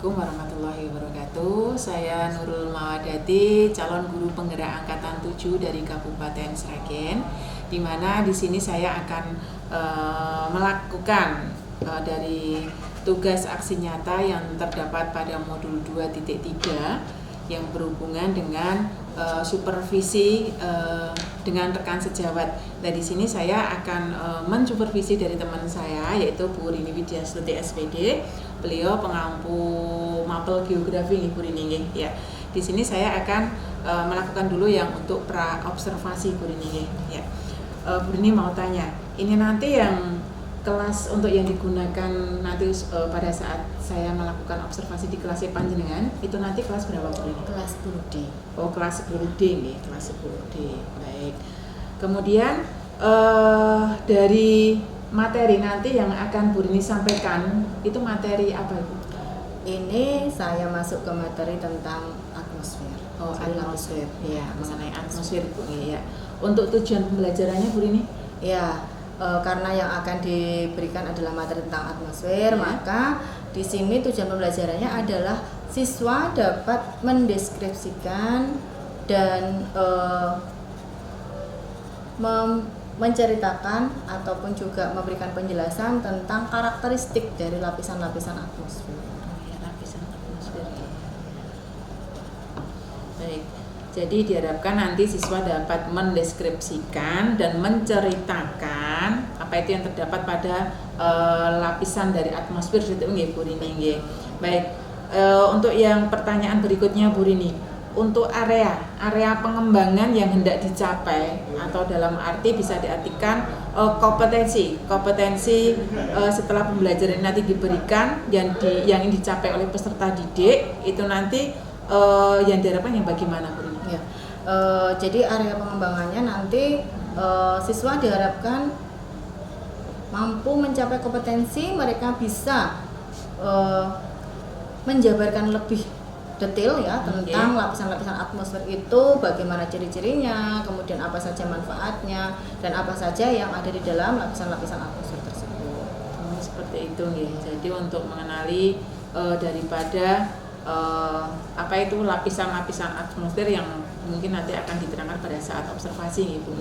Assalamualaikum warahmatullahi wabarakatuh. Saya Nurul Mawadati, calon guru penggerak angkatan 7 dari Kabupaten Sragen. Di mana di sini saya akan melakukan dari tugas aksi nyata yang terdapat pada modul 2.3 yang berhubungan dengan supervisi dengan rekan sejawat. Nah, di sini saya akan mensupervisi dari teman saya, yaitu Bu Rini Widyastuti SPD. Beliau pengampu mapel geografi nih Bu Rini ya. Di sini saya akan melakukan dulu yang untuk pra observasi Bu Rini ya. Bu Rini mau tanya, ini nanti yang kelas untuk yang digunakan nanti pada saat saya melakukan observasi di kelas panjenengan itu nanti kelas berapa Bu Rini? Kelas 10D. Oh, kelas 10D nih, kelas 10D. Baik. Kemudian dari materi nanti yang akan Bu Rini sampaikan itu materi apa Bu? Ini saya masuk ke materi tentang atmosfer. Oh, atmosfer. Ya, mengenai atmosfer Bu ya. Untuk tujuan pembelajarannya Bu Rini? Ya, karena yang akan diberikan adalah materi tentang atmosfer, maka di sini tujuan pembelajarannya adalah siswa dapat mendeskripsikan dan menceritakan ataupun juga memberikan penjelasan tentang karakteristik dari lapisan-lapisan atmosfer. Lapisan atmosfer. Baik. Jadi diharapkan nanti siswa dapat mendeskripsikan dan menceritakan apa itu yang terdapat pada lapisan dari atmosfer itu nggih Bu Rini. Baik. Untuk yang pertanyaan berikutnya Bu Rini. Untuk area pengembangan yang hendak dicapai atau dalam arti bisa diartikan kompetensi setelah pembelajaran nanti diberikan yang ingin dicapai oleh peserta didik itu nanti yang diharapkan yang bagaimana Bu Rini? Ya, jadi area pengembangannya nanti siswa diharapkan mampu mencapai kompetensi, mereka bisa menjabarkan lebih detail ya tentang lapisan-lapisan atmosfer itu, bagaimana ciri-cirinya, kemudian apa saja manfaatnya dan apa saja yang ada di dalam lapisan-lapisan atmosfer tersebut. Seperti itu ya. Jadi untuk mengenali daripada apa itu lapisan-lapisan atmosfer yang mungkin nanti akan diterangkan pada saat observasi Bu.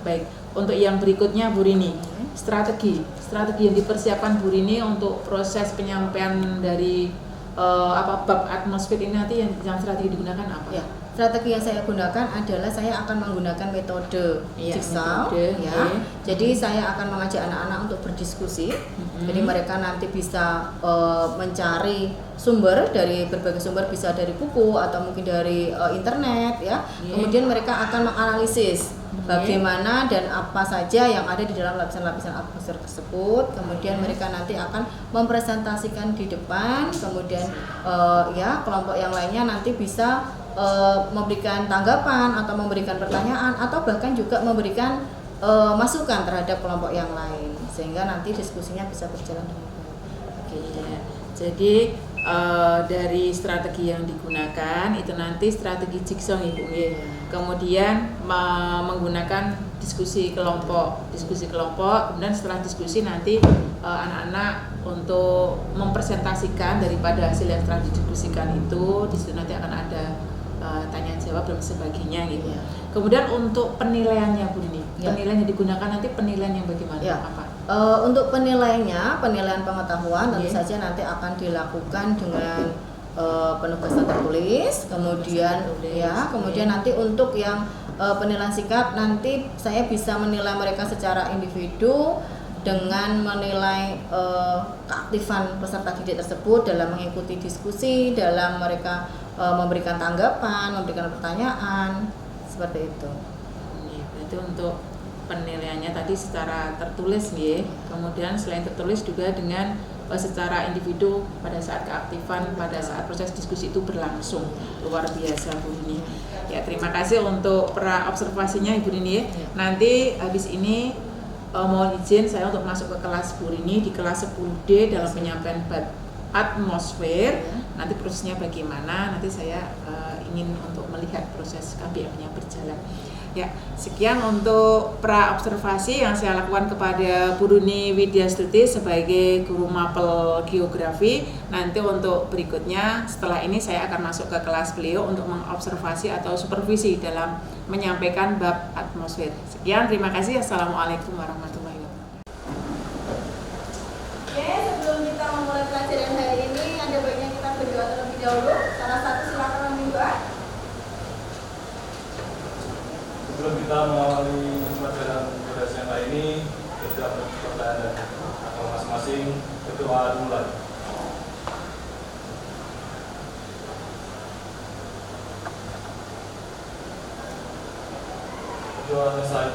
Baik, untuk yang berikutnya Bu Rini, strategi yang dipersiapkan Bu Rini untuk proses penyampaian dari bab atmosfer ini nanti yang strategi digunakan apa? Ya, strategi yang saya gunakan adalah saya akan menggunakan metode jigsaw ya. Jadi saya akan mengajak anak-anak untuk berdiskusi. Jadi mereka nanti bisa mencari sumber dari berbagai sumber, bisa dari buku atau mungkin dari internet ya. Kemudian mereka akan menganalisis bagaimana dan apa saja yang ada di dalam lapisan-lapisan atmosfer tersebut. Kemudian mereka nanti akan mempresentasikan di depan. Kemudian ya kelompok yang lainnya nanti bisa memberikan tanggapan atau memberikan pertanyaan atau bahkan juga memberikan masukan terhadap kelompok yang lain sehingga nanti diskusinya bisa berjalan dengan baik. Oke, ya. Jadi dari strategi yang digunakan itu nanti strategi jigsaw Ibu. Kemudian menggunakan diskusi kelompok. Kemudian setelah diskusi nanti anak-anak untuk mempresentasikan daripada hasil yang telah didiskusikan itu. Di situ nanti akan ada tanya jawab dan sebagainya gitu. Kemudian untuk penilaiannya Bu Rini, penilaian yang digunakan nanti penilaian yang bagaimana? Apa? Untuk penilaian pengetahuan tentu saja nanti akan dilakukan dengan penugasan tertulis, kemudian nanti untuk yang penilaian sikap nanti saya bisa menilai mereka secara individu dengan menilai keaktifan peserta didik tersebut dalam mengikuti diskusi, dalam mereka memberikan tanggapan, memberikan pertanyaan, seperti itu. Berarti untuk penilaiannya tadi secara tertulis nggih. Kemudian selain tertulis juga dengan secara individu pada saat keaktifan, pada saat proses diskusi itu berlangsung. Luar biasa Bu Rini. Ya, terima kasih untuk pra observasinya Ibu Rini. Nanti habis ini mohon izin saya untuk masuk ke kelas Bu Rini di kelas 10D dalam penyampaian bab atmosfer. Nanti prosesnya bagaimana? Nanti saya ingin untuk melihat proses KBM-nya berjalan. Ya, sekian untuk pra observasi yang saya lakukan kepada Bu Runi Widyastuti sebagai guru mapel geografi. Nanti untuk berikutnya setelah ini saya akan masuk ke kelas beliau untuk mengobservasi atau supervisi dalam menyampaikan bab atmosfer. Sekian, terima kasih. Assalamualaikum warahmatullahi wabarakatuh. Oke, sebelum kita memulai pelajaran hari ini, ada baiknya kita berdoa terlebih dahulu. Salah satu silakan berdoa. Sebelum kita mengawali pelajaran pada siang hari ini, kita berdoa atau masing-masing berdoa dimulai. Doa selesai.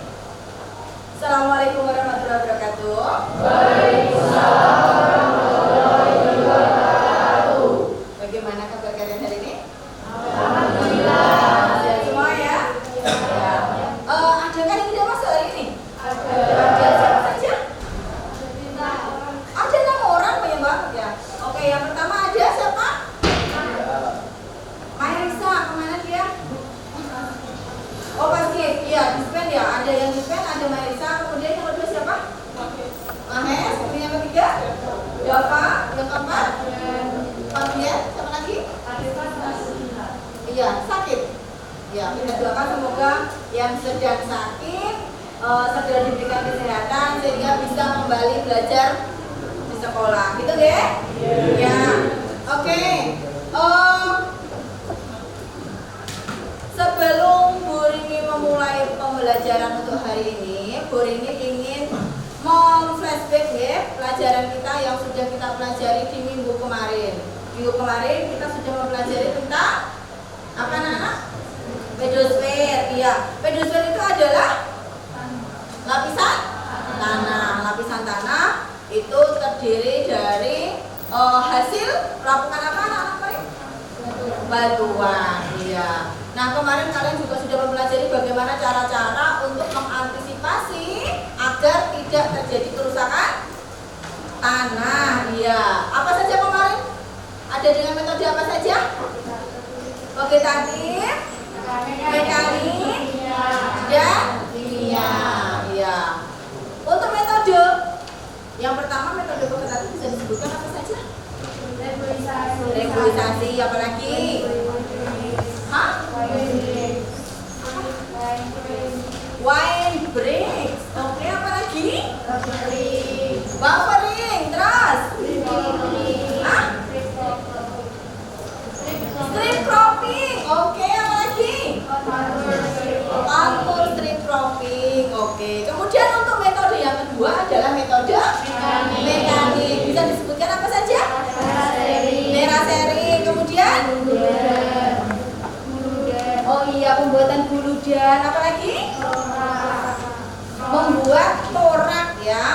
Assalamualaikum warahmatullahi wabarakatuh. Waalaikumsalam warahmatullahi wabarakatuh. Bagaimana kabar kalian hari ini? Alhamdulillah. Sehat semua ya? Ya. Ada kan yang tidak masuk hari ini? Ada siapa saja? Ada 6 orang, banyak banget ya. Oke, yang pertama ada siapa? Mairisa, kemana dia? Oh pasti, iya dispen ya. Ada yang dispen, ada Mairisa. Kemudian yang kedua siapa? Mahes. Kemudian yang ketiga? Dava. Yang keempat? Fabian. Siapa lagi? Iya, sakit. Ya, kita doakan semoga yang sedang sakit segera diberikan kesehatan sehingga bisa kembali belajar di sekolah. Gitu ya? Ya. Oke. Sebelum Bu Rini memulai pembelajaran untuk hari ini, Bu Rini ingin flashback ya pelajaran kita yang sudah kita pelajari di minggu kemarin. Minggu kemarin kita sudah mempelajari tentang apa anak-anak? Pedosfer. Iya, pedosfer itu adalah lapisan tanah. Lapisan tanah itu terdiri dari hasil lapukan apa anak-anak kemarin? Batuan. Iya. Nah, kemarin kalian juga sudah mempelajari bagaimana cara-cara untuk mengantisipasi agar tidak terjadi kerusakan tanah. Iya. Apa saja kemarin? Ada dengan metode apa saja? Vegetatif, mekanik, dan kimia. Iya. Untuk metode yang pertama, metode vegetatif bisa disebutkan apa saja? Reboisasi, apa lagi? Hah? Wine breaks. Oke, apa lagi? Buffering. Terus? Hah? Strip cropping. Oke, apa lagi? Contour strip cropping. Oke. Kemudian untuk metode yang kedua adalah metode mekanik. Bisa disebutkan apa saja? Merasering. Kemudian? Oh iya, pembuatan buludan. Apa lagi? Membuat torak ya.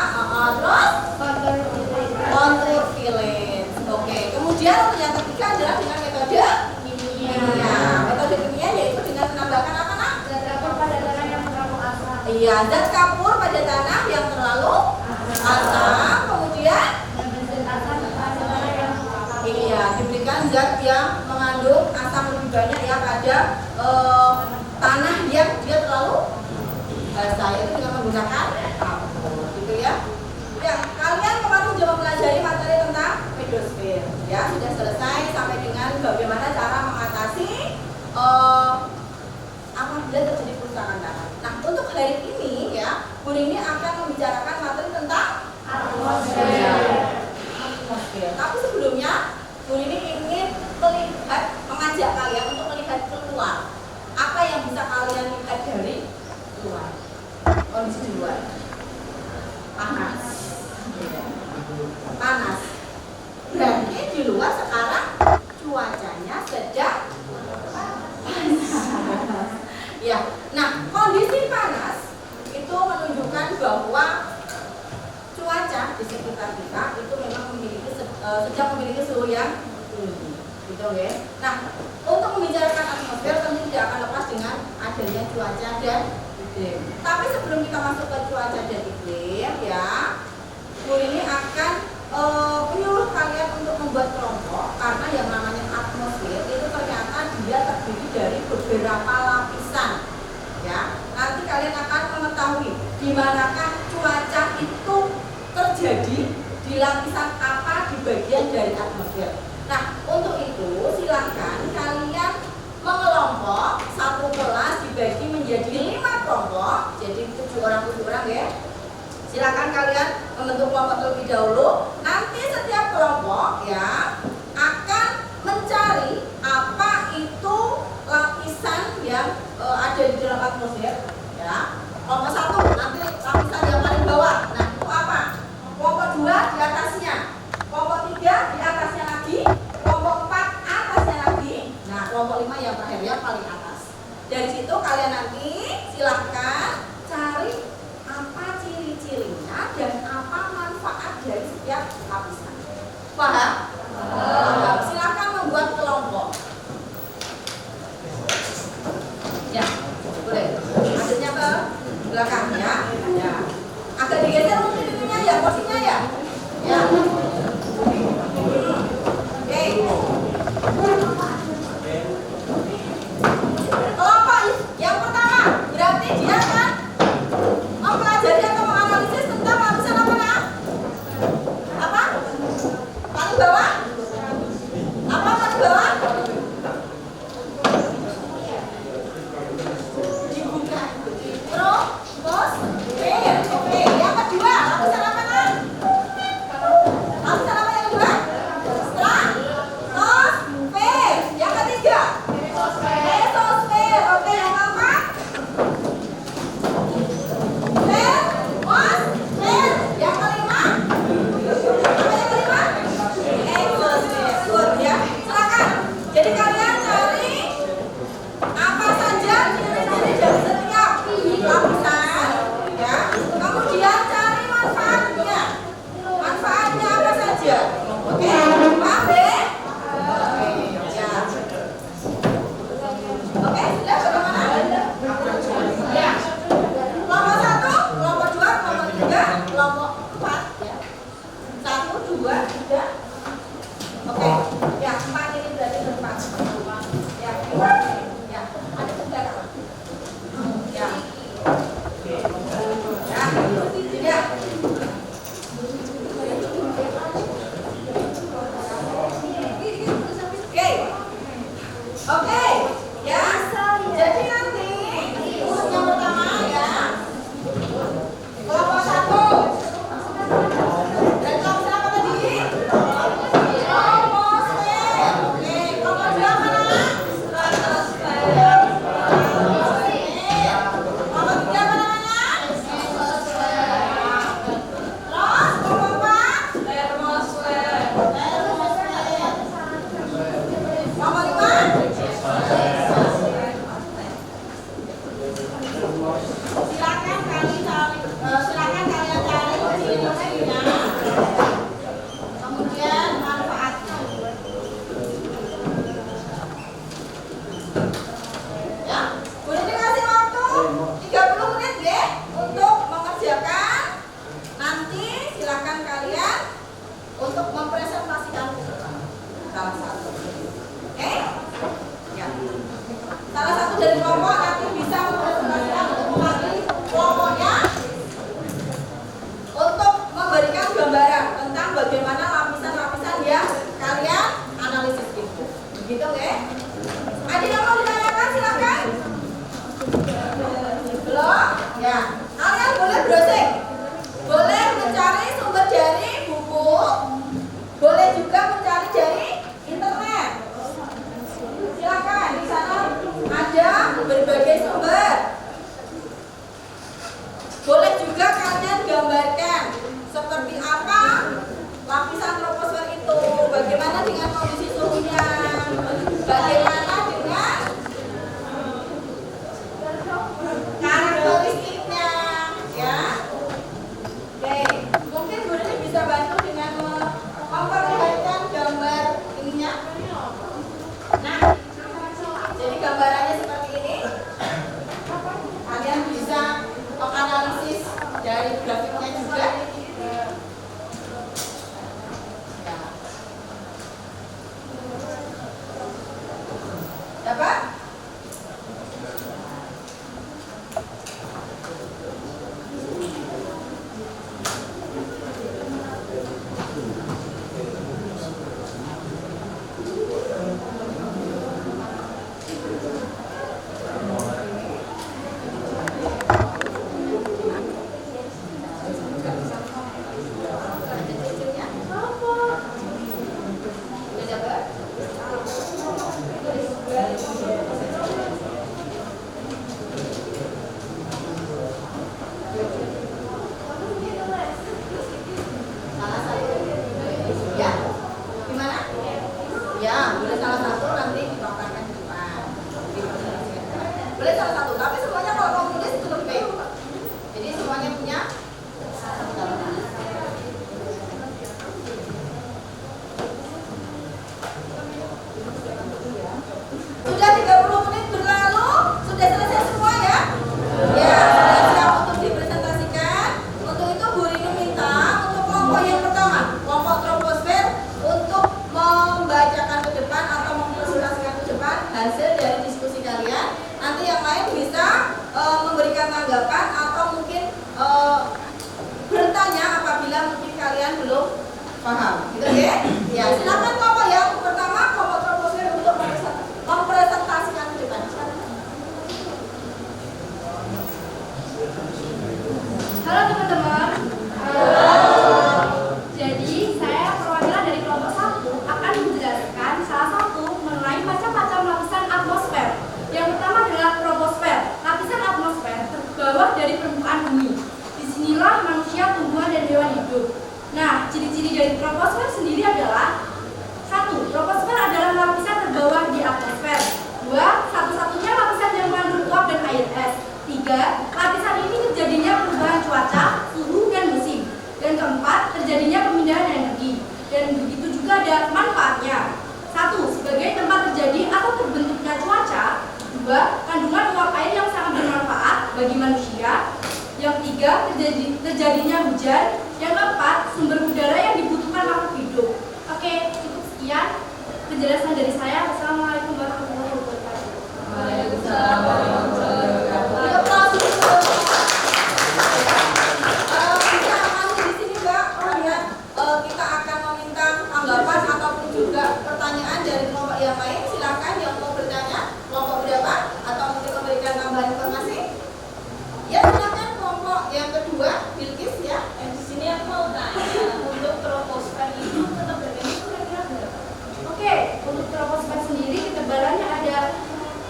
Terus? Contour fillets. Oke. Kemudian untuk yang ketiga adalah dengan metode kimia. Metode kimia yaitu dengan menambahkan apa nak? Zat kapur pada tanah yang terlalu asam. Iya, zat kapur pada tanah yang terlalu asam. Kemudian? Iya, diberikan zat yang mengandung asam lebih banyak ya pada tanah yang dia terlalu basah, itu dengan menggunakan kapur, gitu ya. Ya, kalian kemarin sudah mempelajari materi tentang pedosfer, ya sudah selesai sampai dengan bagaimana cara mengatasi apabila terjadi kerusakan tanah. Nah, untuk hari ini ya, Bu Rini akan membicarakan materi tentang atmosfer. Tapi sebelumnya Bu Rini ingin mengajak kalian untuk melihat keluar. Apa yang bisa kalian lihat dari luar? Kondisi di luar panas. Panas. Berarti di luar sekarang cuacanya sedang panas. Ya. Nah, kondisi panas itu menunjukkan bahwa cuaca di sekitar kita itu memang sedang memiliki suhu yang tinggi, gitu ya. Nah, untuk membicarakan atmosfer tentu tidak akan lepas dengan adanya cuaca dan iklim. Tapi sebelum kita masuk ke cuaca dan iklim, ya, Bu ini akan menyuruh kalian untuk membuat kelompok karena yang namanya atmosfer itu ternyata dia terdiri dari beberapa lapisan, ya. terjadi di lapisan apa di bagian dari atmosfer. Nah, untuk itu silakan kalian mengelompok satu kelas dibagi menjadi 5 kelompok, jadi 7 orang ya. Silakan kalian membentuk kelompok terlebih dahulu. Nanti setiap kelompok ya akan mencari apa itu lapisan yang ada di dalam atmosfer ya. Kelompok 1 nanti lapisan yang paling bawah. Nah, itu apa? Kelompok 2 di atasnya. Kelompok 3 di atasnya lagi. Kelompok 4 atasnya lagi. Nah, kelompok 5 yang terakhir yang paling atas. Dari situ kalian nanti silahkan cari apa ciri-cirinya dan apa manfaat dari setiap lapisan. Paham? Paham. Silahkan membuat kelompok. Ya, boleh. Hasilnya ke belakang ya. Ya. Agak digeser mungkin ininya ya, posisinya ya. Ya. Oke. Kelompok yang pertama berarti dia kan mempelajari atau menganalisis tentang lapisan apa? Apa? Paling bawah? Apa paling bawah? Dibuka. Terus, oke. Yang kedua, lapisan apa nah? Lapisan apa yang kedua? Stratosfer. Yang ketiga? Mesosfer. Oke, yang keempat? Termosfer. Yang kelima? Apa yang kelima? Exosfer. Good ya. Silakan. Jadi kalian cari apa saja ciri-ciri dari setiap lapisan ya. Kemudian cari manfaatnya. Manfaatnya apa saja? Oke, paham deh? Ya. Oke, sudah bagaimana? Ya. Kelompok 1, kelompok 2, kelompok 3, kelompok 4 ya. 1, 2, 3. Oke. Ya, 4 ini berarti berempat. Ya. Ya, ada sebelah kanan. Ya. Ya. Ya. Oke. Ya. Jadi nanti urut yang pertama ya. Kelompok 1 memberikan tanggapan atau mungkin bertanya apabila mungkin kalian belum paham, gitu ya? Ya, silakan kelompok yang pertama, kelompok troposfer untuk mempresentasikan ke depan. Halo teman-teman. Jadi saya perwakilan dari kelompok 1 akan menjelaskan salah satu mengenai macam-macam lapisan atmosfer. Yang pertama adalah troposfer. Lapisan atmosfer terbawah dari permukaan bumi. Disinilah manusia, tumbuhan, dan hewan hidup. Nah, ciri-ciri dari troposfer sendiri adalah 1. Troposfer adalah lapisan terbawah di atmosfer. 2. Satu-satunya lapisan yang mengandung uap dan air es. 3. Lapisan ini terjadinya perubahan cuaca, suhu, dan musim. Dan keempat, terjadinya pemindahan energi. Dan begitu juga ada manfaatnya. 1. Sebagai tempat terjadi atau terbentuknya cuaca. 2. Kandungan uap air yang sangat bermanfaat bagi manusia. Yang 3. Terjadinya hujan. Yang keempat, sumber udara yang dibutuhkan makhluk hidup. Oke, cukup sekian penjelasan dari saya. Wassalamualaikum warahmatullahi wabarakatuh. Waalaikumsalam warahmatullahi wabarakatuh. Bisa masih di sini Mbak. Kemudian kita akan meminta tanggapan ataupun juga pertanyaan dari kelompok yang lain. Silakan yang mau bertanya, kelompok berapa atau mungkin memberikan tambahan informasi. Ya, silakan kelompok yang kedua, Bilkis ya. Yang di sini aku mau tanya, untuk troposfer itu ketebalannya kira-kira berapa? Oke, untuk troposfer sendiri ketebalannya ada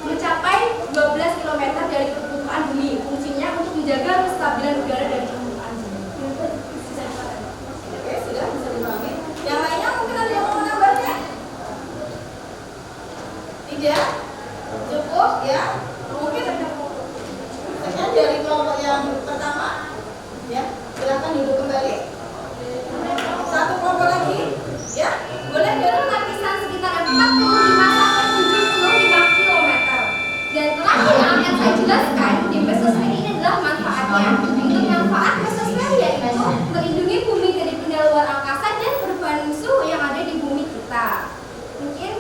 mencapai 12 km dari permukaan bumi. Fungsinya untuk menjaga kestabilan udara dari permukaan bumi. Oke, sudah bisa dipahami. Yang lainnya mungkin ada yang mau menambahkan? Tidak? Cukup ya? Mungkin sekian dari kelompok yang pertama. Ya, silakan duduk kembali. Satu kelompok lagi. Ya, boleh Dengan lapisan sekitar 45 sampai 75 km. Dan terakhir yang akan saya jelaskan di mesosfer ini adalah manfaatnya. Untuk manfaat mesosfer yaitu melindungi bumi dari benda luar angkasa dan perubahan musuh yang ada di bumi kita. Mungkin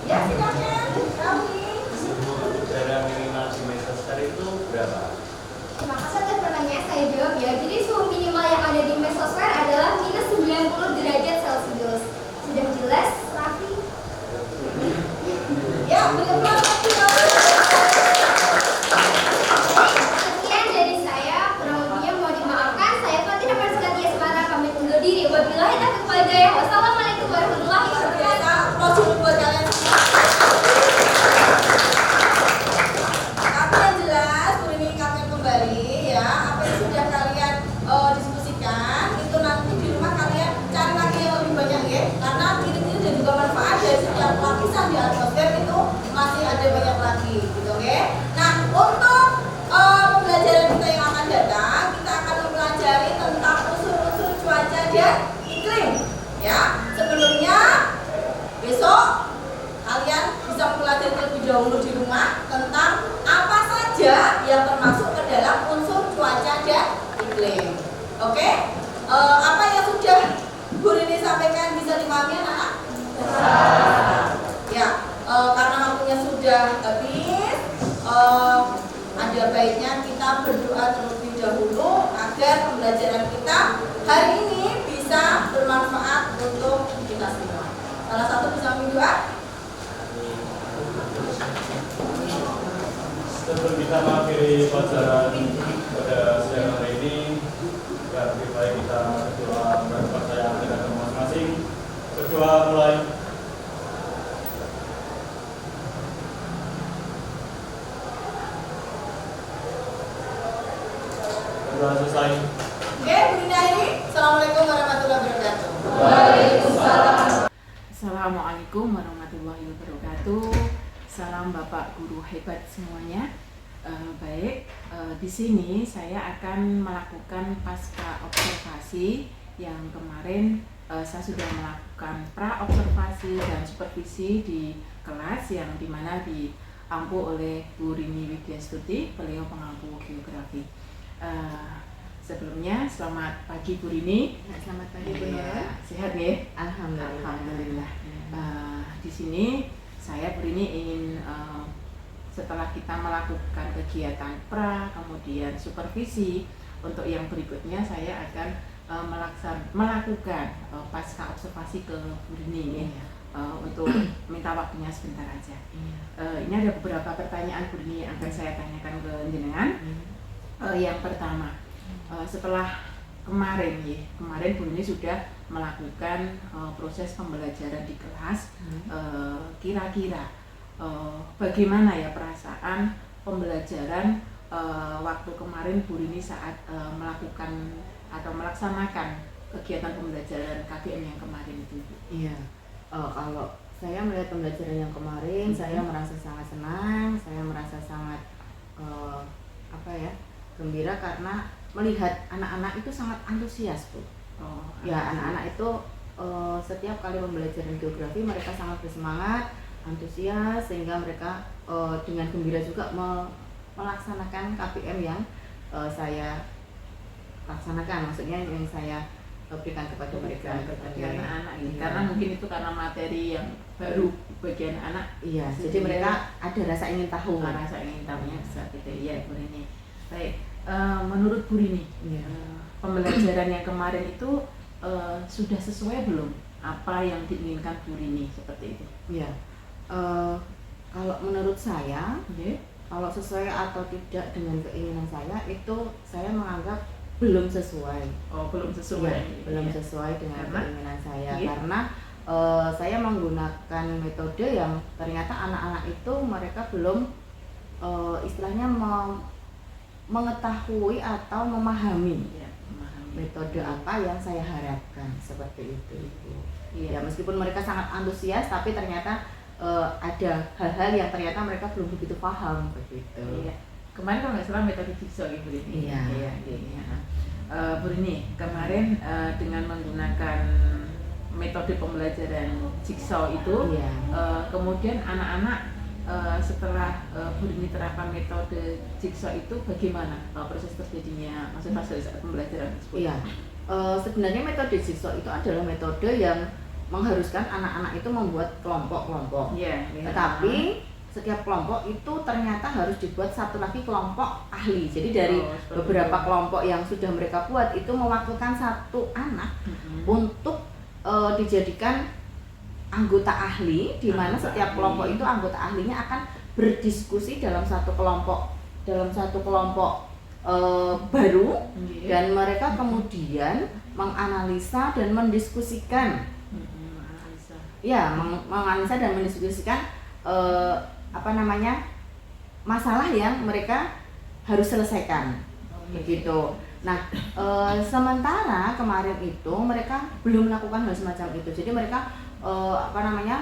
ya, silakan. Kami. Suhu udara minimal di mesosfer itu berapa? terima kasih atas pertanyaan, saya jawab ya. Jadi suhu minimal yang ada di mesosfer adalah minus 90 derajat Celcius. Sudah jelas, Raffi? Ya, benar. Sekian dari saya, kurang lebihnya mohon dimaafkan. Saya Fatina Marzukatia Semana pamit undur diri. Wabillahi taufiq wal hidayah. Wassalamualaikum warahmatullahi wabarakatuh. Close dulu buat kalian semua. Tapi yang jelas, ini ingatkan kembali ya, apa yang sudah kalian diskusikan itu nanti di rumah kalian cari lagi yang lebih banyak ya, karena ciri-ciri dan juga manfaat dari setiap lapisan di atmosfer itu masih ada banyak lagi, gitu oke? Nah, untuk pembelajaran kita yang akan datang, kita akan mempelajari tentang unsur-unsur cuaca dan iklim, ya. Sebelumnya besok kalian bisa mempelajari terlebih dahulu di rumah tentang apa saja yang termasuk ke dalam unsur cuaca dan iklim. Oke? Apa yang sudah Bu Rini sampaikan bisa dipahami anak-anak? Ya, karena waktunya sudah habis, ada baiknya kita berdoa terlebih dahulu agar pembelajaran kita hari ini bisa bermanfaat untuk kita semua. Salah satu bisa berdoa. Sebelum kita mengakhiri pelajaran pada siang hari ini, lebih baik kita berdoa berpercaya dengan masing-masing. Berdoa mulai. Berdoa selesai. Oke, Bu Rini akhiri. Assalamualaikum warahmatullahi wabarakatuh. Assalamualaikum warahmatullahi wabarakatuh. Salam Bapak Guru hebat semuanya. Di sini saya akan melakukan pasca observasi yang kemarin saya sudah melakukan pra observasi dan supervisi di kelas yang dimana diampu oleh Bu Rini Widyastuti, beliau pengampu geografi. Sebelumnya selamat pagi Bu Rini. Selamat pagi Bu Ya, Nora. sehat ya? Alhamdulillah. Alhamdulillah. Di sini saya Bu Rini ingin setelah kita melakukan kegiatan pra, kemudian supervisi, untuk yang berikutnya saya akan melakukan pasca observasi ke Bu Rini untuk minta waktunya sebentar aja. Ini ada beberapa pertanyaan Bu Rini yang akan saya tanyakan ke jenengan. Yang pertama, setelah kemarin Bu Rini sudah melakukan proses pembelajaran di kelas, kira-kira bagaimana ya perasaan pembelajaran waktu kemarin Bu Rini saat melakukan atau melaksanakan kegiatan pembelajaran KBM yang kemarin itu? Iya, kalau saya melihat pembelajaran yang kemarin, saya merasa sangat senang, saya merasa sangat gembira karena melihat anak-anak itu sangat antusias, Bu. Ya, anak-anak itu setiap kali pembelajaran geografi mereka sangat bersemangat, antusias, sehingga mereka dengan gembira juga melaksanakan KBM yang saya laksanakan, maksudnya yang saya berikan kepada mereka, kepada anak-anak ini. Karena mungkin itu karena materi yang baru bagi anak-anak. Iya, jadi mereka ada rasa ingin tahu. Rasa ingin tahunya seperti itu ya, Bu Rini. Baik, menurut Bu Rini, pembelajaran yang kemarin itu sudah sesuai belum apa yang diinginkan Bu Rini seperti itu? Iya, kalau menurut saya, kalau sesuai atau tidak dengan keinginan saya, itu saya menganggap belum sesuai. Belum sesuai. Ya, belum sesuai dengan keinginan saya, karena saya menggunakan metode yang ternyata anak-anak itu mereka belum istilahnya mengetahui atau memahami metode apa yang saya harapkan, seperti itu. Ya, meskipun mereka sangat antusias, tapi ternyata ada hal-hal yang ternyata mereka belum begitu paham begitu. Kemarin kalau nggak salah metode jigsaw Bu Rini. Bu Rini, kemarin dengan menggunakan metode pembelajaran jigsaw itu, kemudian anak-anak setelah Bu Rini terapkan metode jigsaw itu bagaimana proses terjadinya, maksudnya saat pembelajaran tersebut? Sebenarnya metode jigsaw itu adalah metode yang mengharuskan anak-anak itu membuat kelompok-kelompok. Tetapi setiap kelompok itu ternyata harus dibuat satu lagi kelompok ahli. Jadi dari beberapa kelompok yang sudah mereka buat itu mewakilkan satu anak untuk dijadikan anggota ahli, di mana setiap kelompok itu anggota ahlinya akan berdiskusi dalam satu kelompok baru, dan mereka kemudian menganalisa dan mendiskusikan. Menganalisa dan mendiskusikan masalah yang mereka harus selesaikan, begitu. Nah, sementara kemarin itu mereka belum melakukan hal semacam itu. Jadi mereka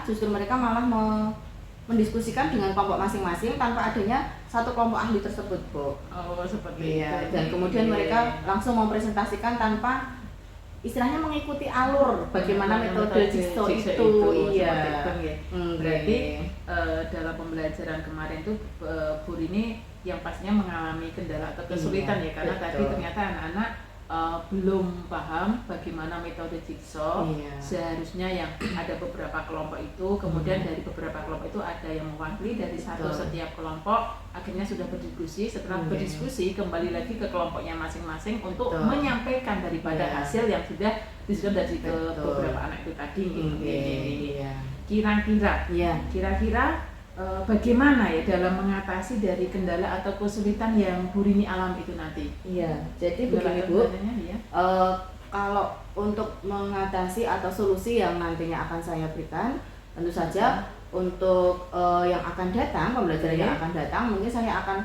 justru mereka malah mendiskusikan dengan kelompok masing-masing tanpa adanya satu kelompok ahli tersebut, Bu. Seperti itu. Dan kemudian mereka langsung mempresentasikan tanpa istilahnya mengikuti alur bagaimana metode jigsaw itu. Berarti dalam pembelajaran kemarin itu Bu Rini yang pastinya mengalami kendala atau kesulitan karena tadi ternyata anak-anak belum paham bagaimana metode jigsaw. Seharusnya yang ada beberapa kelompok itu, kemudian dari beberapa kelompok itu ada yang mewakili dari setiap kelompok, akhirnya sudah berdiskusi. Setelah berdiskusi kembali lagi ke kelompoknya masing-masing untuk menyampaikan daripada hasil yang sudah disebut dari beberapa anak itu tadi. Kira-kira bagaimana ya dalam mengatasi dari kendala atau kesulitan yang Bu Rini alami itu nanti? Jadi begini, Bu. Kalau untuk mengatasi atau solusi yang nantinya akan saya berikan, tentu saja untuk yang akan datang, pembelajaran yang akan datang, mungkin saya akan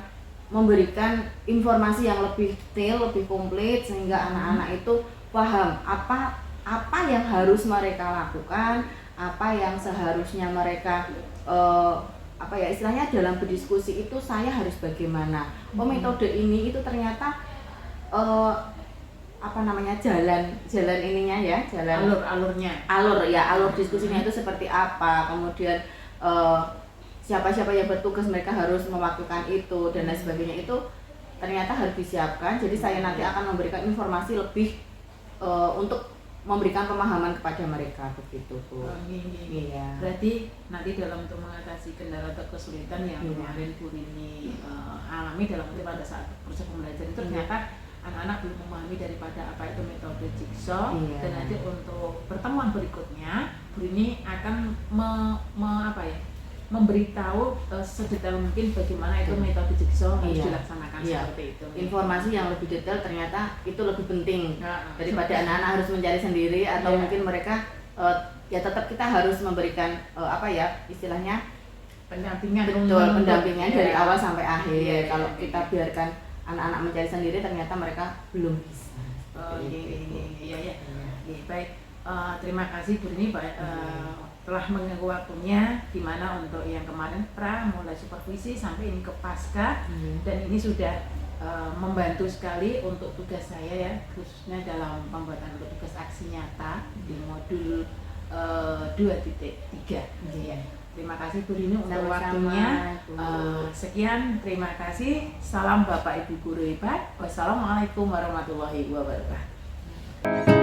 memberikan informasi yang lebih detail, lebih komplit, sehingga anak-anak itu paham apa yang harus mereka lakukan, apa yang seharusnya mereka istilahnya dalam berdiskusi itu saya harus bagaimana. Metode ini itu ternyata jalan ininya ya, alur diskusinya itu seperti apa, kemudian siapa-siapa yang bertugas mereka harus mewakilkan itu dan lain sebagainya, itu ternyata harus disiapkan. Jadi saya nanti akan memberikan informasi lebih untuk memberikan pemahaman kepada mereka begitu Bu. Iya. Berarti nanti dalam untuk mengatasi kendala atau kesulitan yang kemarin Bu Rini alami dalam pada saat proses pembelajaran itu ternyata anak-anak belum memahami daripada apa itu metode jigsaw, dan nanti untuk pertemuan berikutnya Bu Rini akan memberitahu sedetail mungkin bagaimana itu metode jigsaw harus dilaksanakan seperti itu. Informasi yang lebih detail ternyata itu lebih penting daripada anak-anak harus mencari sendiri atau mungkin mereka ya tetap kita harus memberikan istilahnya pendampingan. Betul, pendampingan dari awal sampai akhir. Kalau kita biarkan anak-anak mencari sendiri ternyata mereka belum bisa. Baik. Terima kasih Bu Rini telah mengganggu waktunya, dimana untuk yang kemarin mulai supervisi sampai ini ke pasca, dan ini sudah membantu sekali untuk tugas saya ya, khususnya dalam pembuatan untuk tugas aksi nyata di modul 2.3 ya. Terima kasih Bu Rini untuk waktunya. Sekian, terima kasih. Salam Bapak Ibu guru hebat. Wassalamualaikum warahmatullahi wabarakatuh.